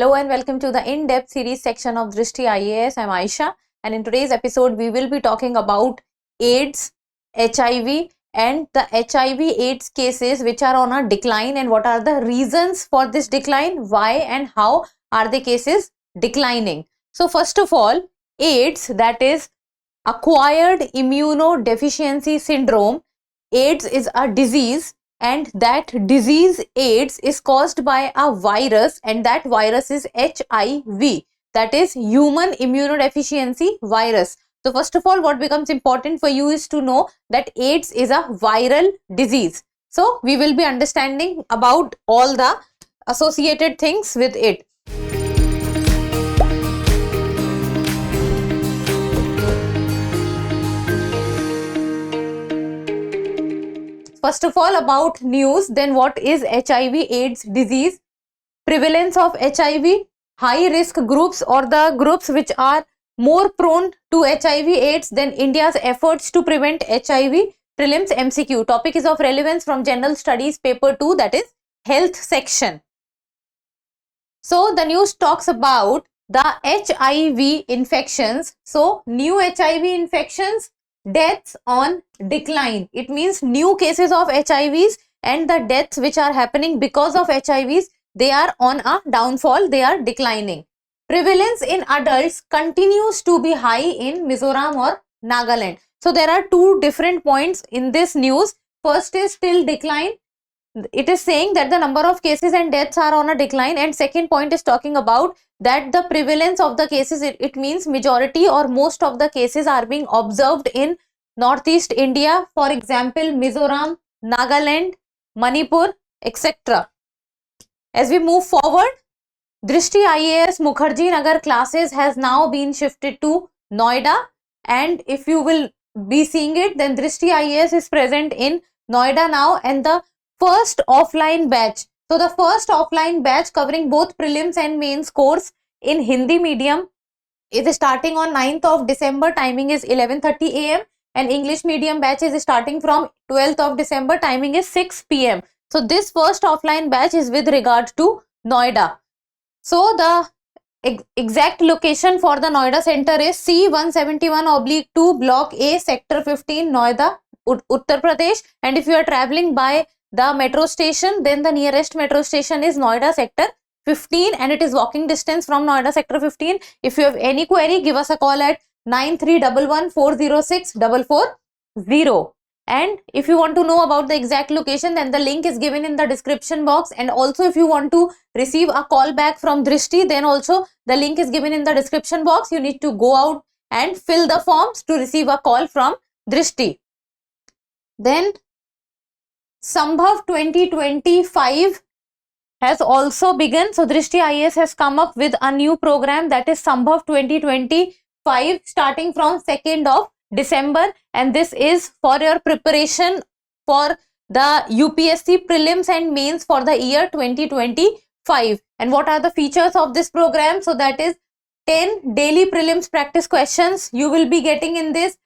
Hello and welcome to the in-depth series section of Drishti IAS. I'm Aisha, and in today's episode we will be talking about AIDS, HIV and the HIV AIDS cases which are on a decline, and what are the reasons for this decline, why and how are the cases declining. So first of all, AIDS, that is acquired immunodeficiency syndrome. AIDS is a disease, and that disease AIDS is caused by a virus, and that virus is HIV, that is human immunodeficiency virus. So first of all, what becomes important for you is to know that AIDS is a viral disease. So we will be understanding about all the associated things with it. First of all, about news, then what is HIV AIDS disease? Prevalence of HIV, high risk groups or the groups which are more prone to HIV AIDS, then India's efforts to prevent HIV, prelims MCQ. Topic is of relevance from General Studies paper 2, that is health section. So the news talks about the HIV infections. So new HIV infections, deaths on decline. It means new cases of HIVs and the deaths which are happening because of HIVs, they are on a downfall, they are declining. Prevalence in adults continues to be high in Mizoram or Nagaland. So there are two different points in this news. First is still decline. It is saying that the number of cases and deaths are on a decline, and second point is talking about that the prevalence of the cases, it means majority or most of the cases are being observed in Northeast India, for example Mizoram, Nagaland, Manipur, etc. As we move forward, Drishti IAS Mukherjee Nagar classes has now been shifted to Noida, and if you will be seeing it, then Drishti IAS is present in Noida now, and the first offline batch. So the first offline batch covering both prelims and mains course in Hindi medium is starting on 9th of December. Timing is 11:30 AM, and English medium batch is starting from 12th of December. Timing is 6 PM. So this first offline batch is with regard to Noida. So the exact location for the Noida center is C171/2 Block A, Sector 15, Noida, Uttar Pradesh. And if you are traveling by the metro station, then the nearest metro station is Noida Sector 15, and it is walking distance from Noida Sector 15. If you have any query, give us a call at 9311406440. And if you want to know about the exact location, then the link is given in the description box. And also if you want to receive a call back from Drishti, then also the link is given in the description box. You need to go out and fill the forms to receive a call from Drishti. Then Sambhav 2025 has also begun. So Drishti IAS has come up with a new program, that is Sambhav 2025, starting from 2nd of December, and this is for your preparation for the UPSC prelims and mains for the year 2025. And what are the features of this program? So that is 10 daily prelims practice questions you will be getting in this,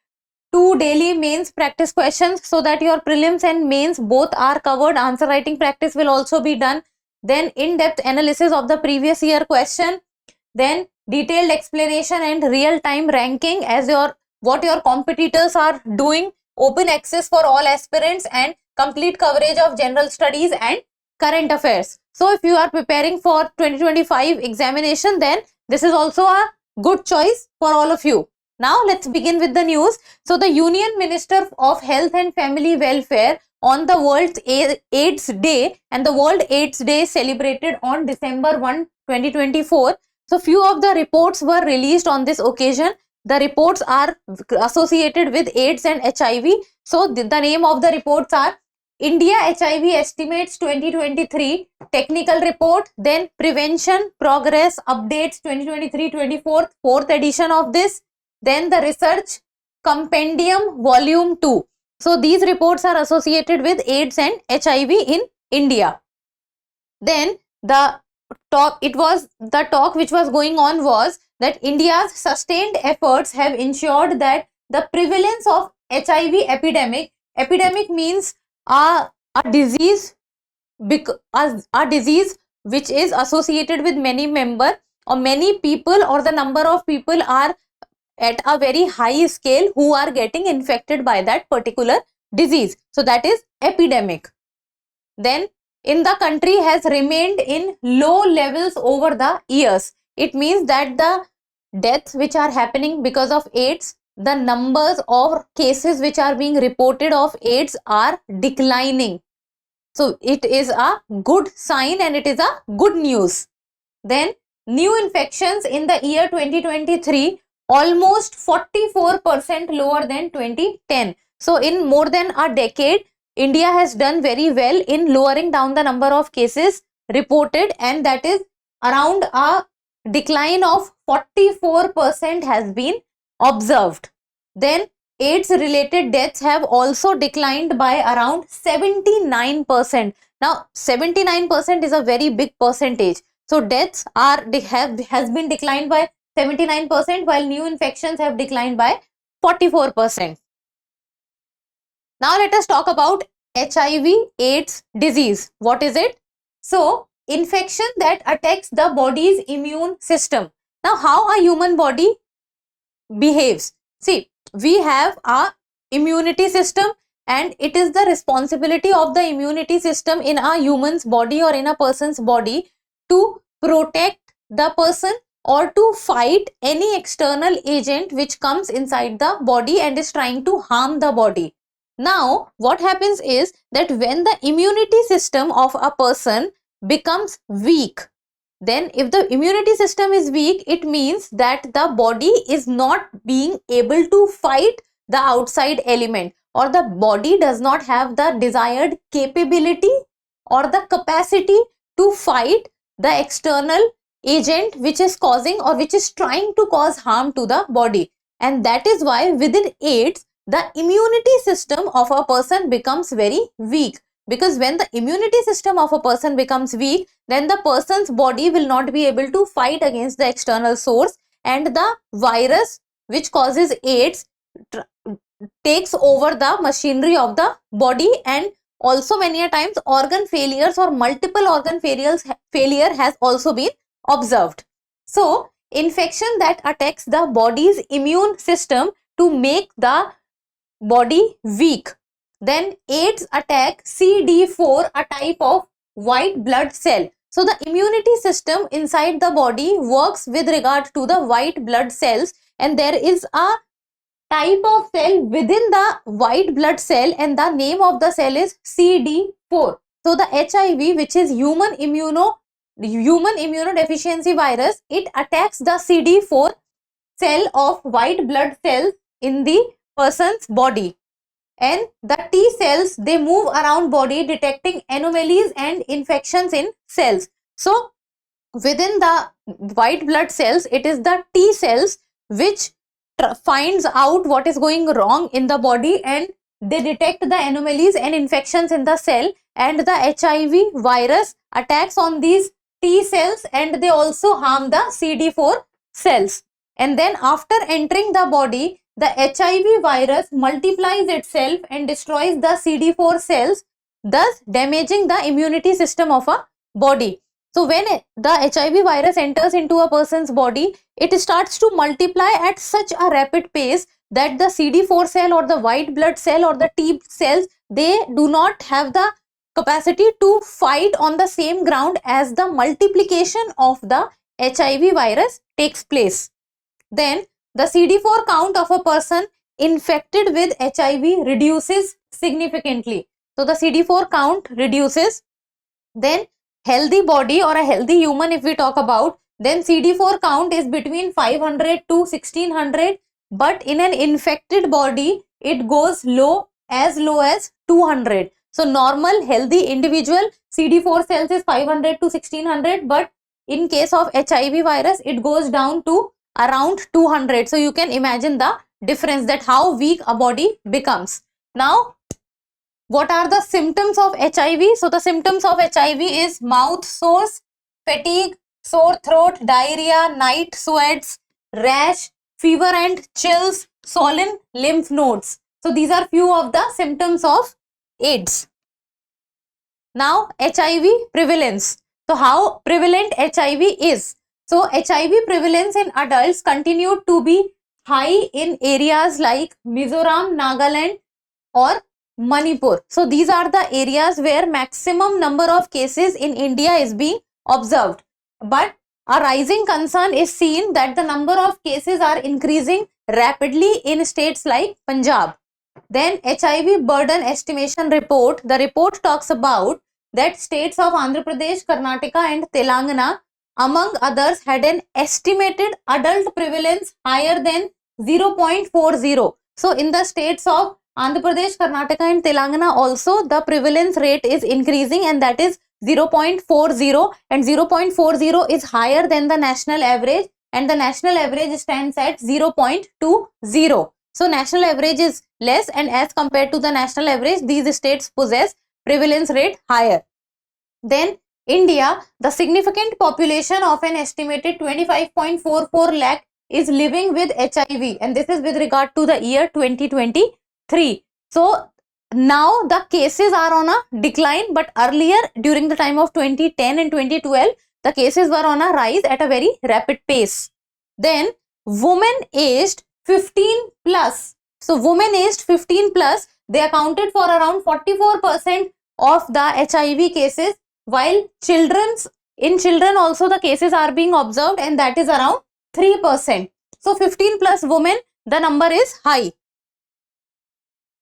2 daily mains practice questions, so that your prelims and mains both are covered. Answer writing practice will also be done. Then in-depth analysis of the previous year question, then detailed explanation and real-time ranking as what your competitors are doing, open access for all aspirants, and complete coverage of general studies and current affairs. So if you are preparing for 2025 examination, then this is also a good choice for all of you. Now let's begin with the news. So the Union Minister of Health and Family Welfare on the World AIDS Day, and the World AIDS Day celebrated on December 1, 2024. So few of the reports were released on this occasion. The reports are associated with AIDS and HIV. So the name of the reports are India HIV Estimates 2023 Technical Report, then Prevention Progress Updates 2023-24, 4th edition of this, then the Research Compendium Volume 2. So these reports are associated with AIDS and HIV in India. Then the talk which was going on was that India's sustained efforts have ensured that the prevalence of HIV epidemic means a disease which is associated with many member or many people, or the number of people are at a very high scale who are getting infected by that particular disease. So that is epidemic. Then in the country has remained in low levels over the years. It means that the deaths which are happening because of AIDS, the numbers of cases which are being reported of AIDS are declining. So it is a good sign and it is a good news. Then new infections in the year 2023 almost 44% lower than 2010. So in more than a decade, India has done very well in lowering down the number of cases reported, and that is around a decline of 44% has been observed. Then AIDS related deaths have also declined by around 79%. Now 79% is a very big percentage. So deaths has been declined by 79%, while new infections have declined by 44%. Now let us talk about HIV AIDS disease. What is it? So infection that attacks the body's immune system. Now how a human body behaves? See, we have a immunity system, and it is the responsibility of the immunity system in a human's body or in a person's body to protect the person or to fight any external agent which comes inside the body and is trying to harm the body. Now what happens is that when the immunity system of a person becomes weak, then if the immunity system is weak, it means that the body is not being able to fight the outside element, or the body does not have the desired capability or the capacity to fight the external agent which is causing or which is trying to cause harm to the body. And that is why within AIDS, the immunity system of a person becomes very weak, because when the immunity system of a person becomes weak, then the person's body will not be able to fight against the external source, and the virus which causes AIDS takes over the machinery of the body, and also many a times organ failures or multiple organ failure has also been observed. So infection that attacks the body's immune system to make the body weak. Then AIDS attack CD4, a type of white blood cell. So the immunity system inside the body works with regard to the white blood cells, and there is a type of cell within the white blood cell, and the name of the cell is CD4. So the HIV, which is human immunodeficiency virus, it attacks the CD4 cell of white blood cells in the person's body, and the T cells, they move around body detecting anomalies and infections in cells. So within the white blood cells, it is the T cells which finds out what is going wrong in the body, and they detect the anomalies and infections in the cell, and the HIV virus attacks on these T cells and they also harm the CD4 cells. And then after entering the body, the HIV virus multiplies itself and destroys the CD4 cells, thus damaging the immunity system of a body. So when the HIV virus enters into a person's body, it starts to multiply at such a rapid pace that the CD4 cell or the white blood cell or the T cells, they do not have the capacity to fight on the same ground as the multiplication of the HIV virus takes place. Then the CD4 count of a person infected with HIV reduces significantly. So the CD4 count reduces. Then healthy body or a healthy human, if we talk about, then CD4 count is between 500 to 1600, but in an infected body it goes low as 200. So normal healthy individual CD4 cells is 500 to 1600, but in case of HIV virus it goes down to around 200. So you can imagine the difference, that how weak a body becomes. Now what are the symptoms of HIV? So the symptoms of HIV is mouth sores, fatigue, sore throat, diarrhea, night sweats, rash, fever and chills, swollen lymph nodes. So these are few of the symptoms of AIDS. Now HIV prevalence. So how prevalent HIV is? So HIV prevalence in adults continued to be high in areas like Mizoram, Nagaland or Manipur. So these are the areas where maximum number of cases in India is being observed. But a rising concern is seen that the number of cases are increasing rapidly in states like Punjab. Then HIV burden estimation report, the report talks about that states of Andhra Pradesh, Karnataka and Telangana among others had an estimated adult prevalence higher than 0.40. So in the states of Andhra Pradesh, Karnataka and Telangana also the prevalence rate is increasing, and that is 0.40, and 0.40 is higher than the national average, and the national average stands at 0.20. So national average is less, and as compared to the national average, these states possess prevalence rate higher. Then India, the significant population of an estimated 25.44 lakh is living with HIV, and this is with regard to the year 2023. So now the cases are on a decline, but earlier during the time of 2010 and 2012, the cases were on a rise at a very rapid pace. Then women aged 15 plus. So women aged 15 plus, they accounted for around 44% of the HIV cases, while in children also the cases are being observed, and that is around 3%. So 15 plus women, the number is high.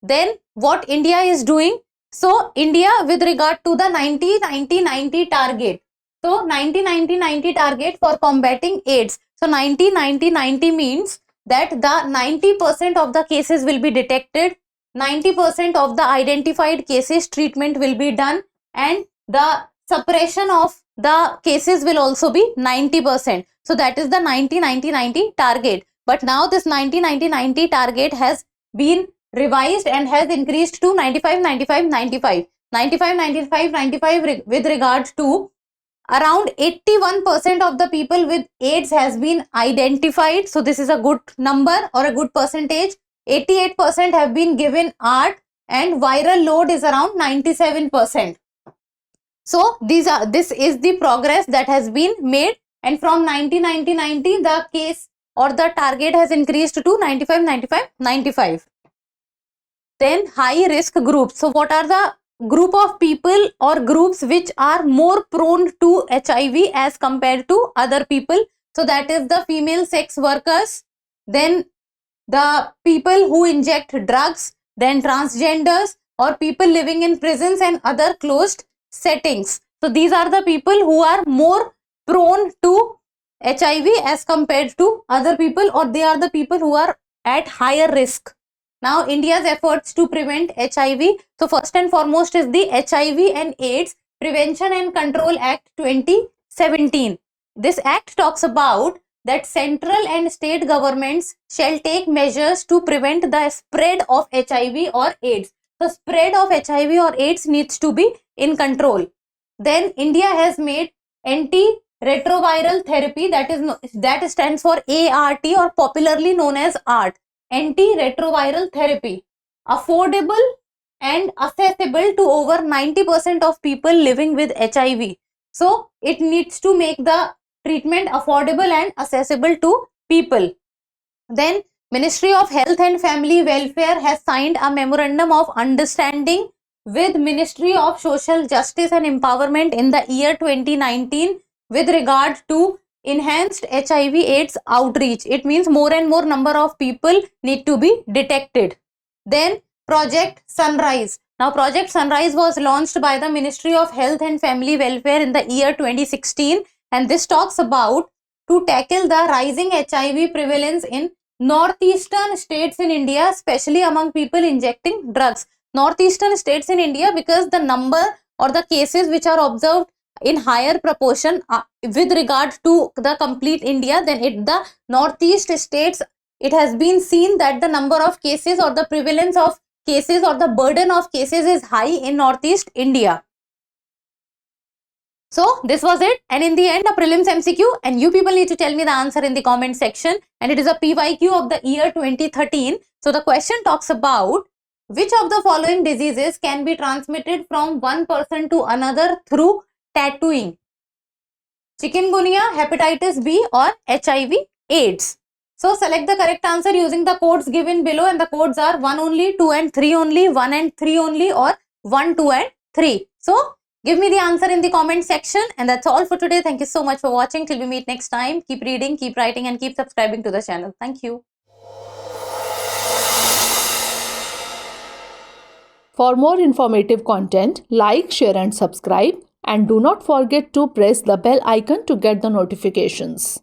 Then what India is doing? So India with regard to the 90-90-90 target. So 90-90-90 target for combating AIDS. So 90-90-90 means that the 90% of the cases will be detected, 90% of the identified cases treatment will be done, and the suppression of the cases will also be 90%. So that is the 90-90-90 target. But now this 90-90-90 target has been revised and has increased to 95-95-95. 95-95-95 with regard to around 81% of the people with AIDS has been identified. So this is a good number or a good percentage. 88% have been given ART, and viral load is around 97%. So this is the progress that has been made, and from 90-90-90 the case or the target has increased to 95-95-95. Then high risk groups. So what are the group of people or groups which are more prone to HIV as compared to other people? So that is the female sex workers, then the people who inject drugs, then transgenders, or people living in prisons and other closed settings. So these are the people who are more prone to HIV as compared to other people, or they are the people who are at higher risk. Now India's efforts to prevent HIV. So first and foremost is the HIV and AIDS Prevention and Control Act 2017. This act talks about that central and state governments shall take measures to prevent the spread of HIV or AIDS. The spread of HIV or AIDS needs to be in control. Then India has made antiretroviral therapy, that stands for ART, or popularly known as ART, antiretroviral therapy, affordable and accessible to over 90% of people living with HIV. So it needs to make the treatment affordable and accessible to people. Then Ministry of Health and Family Welfare has signed a memorandum of understanding with Ministry of Social Justice and Empowerment in the year 2019 with regard to enhanced HIV AIDS outreach. It means more and more number of people need to be detected. Then Project Sunrise. Now Project Sunrise was launched by the Ministry of Health and Family Welfare in the year 2016, and this talks about to tackle the rising HIV prevalence in northeastern states in India, especially among people injecting drugs. Northeastern states in India, because the number or the cases which are observed in higher proportion with regard to the complete India, then the northeast states, it has been seen that the number of cases or the prevalence of cases or the burden of cases is high in northeast India. So this was it, and in the end a prelims MCQ, and you people need to tell me the answer in the comment section, and it is a PYQ of the year 2013. So the question talks about which of the following diseases can be transmitted from one person to another through tattooing. chikungunya, hepatitis B, or HIV AIDS. So select the correct answer using the codes given below, and the codes are 1 only, 2 and 3 only, 1 and 3 only, or 1, 2 and 3. So give me the answer in the comment section, and that's all for today. Thank you so much for watching. Till we meet next time, keep reading, keep writing, and keep subscribing to the channel. Thank you. For more informative content, like, share and subscribe, and do not forget to press the bell icon to get the notifications.